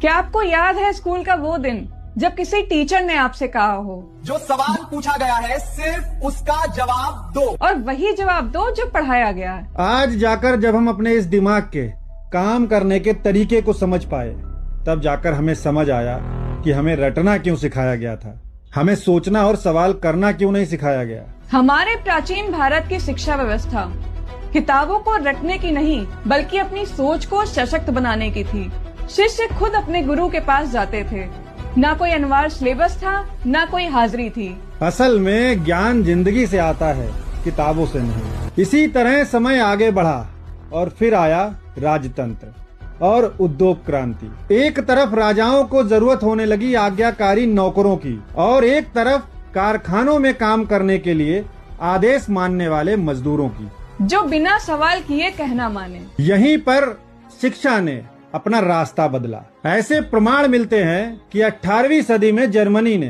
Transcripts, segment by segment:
क्या आपको याद है स्कूल का वो दिन जब किसी टीचर ने आपसे कहा हो, जो सवाल पूछा गया है सिर्फ उसका जवाब दो, और वही जवाब दो जो पढ़ाया गया है। आज जाकर जब हम अपने इस दिमाग के काम करने के तरीके को समझ पाए, तब जाकर हमें समझ आया कि हमें रटना क्यों सिखाया गया था, हमें सोचना और सवाल करना क्यों नहीं सिखाया गया। हमारे प्राचीन भारत की शिक्षा व्यवस्था किताबों को रटने की नहीं बल्कि अपनी सोच को सशक्त बनाने की थी। शिष्य खुद अपने गुरु के पास जाते थे, ना कोई अनिवार्य सिलेबस था, ना कोई हाजिरी थी। असल में ज्ञान जिंदगी से आता है, किताबों से नहीं। इसी तरह समय आगे बढ़ा और फिर आया राजतंत्र और उद्योग क्रांति। एक तरफ राजाओं को जरूरत होने लगी आज्ञाकारी नौकरों की, और एक तरफ कारखानों में काम करने के लिए आदेश मानने वाले मजदूरों की, जो बिना सवाल किए कहना माने। यहीं पर शिक्षा ने अपना रास्ता बदला। ऐसे प्रमाण मिलते हैं कि 18वीं सदी में जर्मनी ने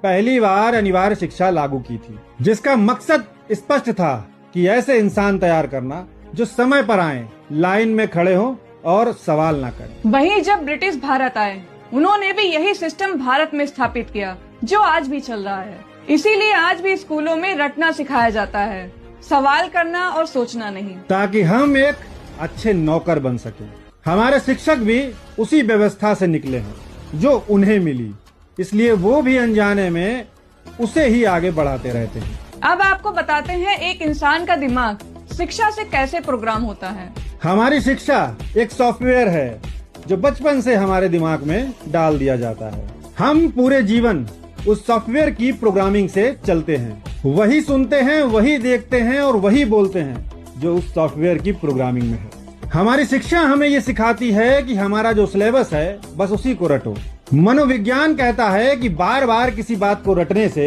पहली बार अनिवार्य शिक्षा लागू की थी, जिसका मकसद स्पष्ट था कि ऐसे इंसान तैयार करना जो समय पर आए, लाइन में खड़े हों और सवाल ना करें। वहीं जब ब्रिटिश भारत आए, उन्होंने भी यही सिस्टम भारत में स्थापित किया, जो आज भी चल रहा है। इसीलिए आज भी स्कूलों में रटना सिखाया जाता है, सवाल करना और सोचना नहीं, ताकि हम एक अच्छे नौकर बन सके। हमारे शिक्षक भी उसी व्यवस्था से निकले हैं जो उन्हें मिली, इसलिए वो भी अनजाने में उसे ही आगे बढ़ाते रहते हैं। अब आपको बताते हैं एक इंसान का दिमाग शिक्षा से कैसे प्रोग्राम होता है। हमारी शिक्षा एक सॉफ्टवेयर है जो बचपन से हमारे दिमाग में डाल दिया जाता है। हम पूरे जीवन उस सॉफ्टवेयर की प्रोग्रामिंग से चलते हैं, वही सुनते हैं, वही देखते हैं और वही बोलते हैं जो उस सॉफ्टवेयर की प्रोग्रामिंग में है। हमारी शिक्षा हमें ये सिखाती है कि हमारा जो सिलेबस है बस उसी को रटो। मनोविज्ञान कहता है कि बार बार किसी बात को रटने से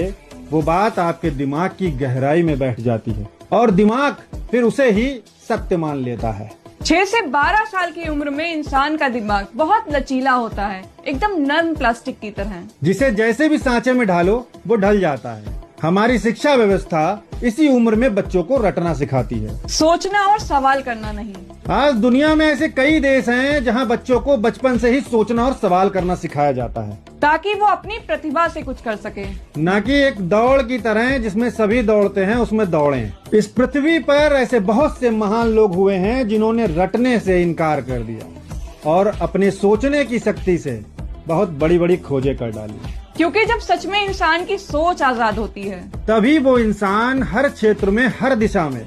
वो बात आपके दिमाग की गहराई में बैठ जाती है और दिमाग फिर उसे ही सत्य मान लेता है। 6 से 12 साल की उम्र में इंसान का दिमाग बहुत लचीला होता है, एकदम नर्म प्लास्टिक की तरह, जिसे जैसे भी सांचे में ढालो वो ढल जाता है। हमारी शिक्षा व्यवस्था इसी उम्र में बच्चों को रटना सिखाती है, सोचना और सवाल करना नहीं। आज दुनिया में ऐसे कई देश हैं जहां बच्चों को बचपन से ही सोचना और सवाल करना सिखाया जाता है, ताकि वो अपनी प्रतिभा से कुछ कर सके, न कि एक दौड़ की तरह जिसमें सभी दौड़ते हैं उसमें दौड़ें। इस पृथ्वी पर ऐसे बहुत से महान लोग हुए हैं जिन्होंने रटने से इनकार कर दिया और अपने सोचने की शक्ति से बहुत बड़ी बड़ी खोजें कर डाली। क्योंकि जब सच में इंसान की सोच आजाद होती है, तभी वो इंसान हर क्षेत्र में, हर दिशा में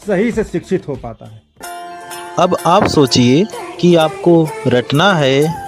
सही से शिक्षित हो पाता है। अब आप सोचिए कि आपको रटना है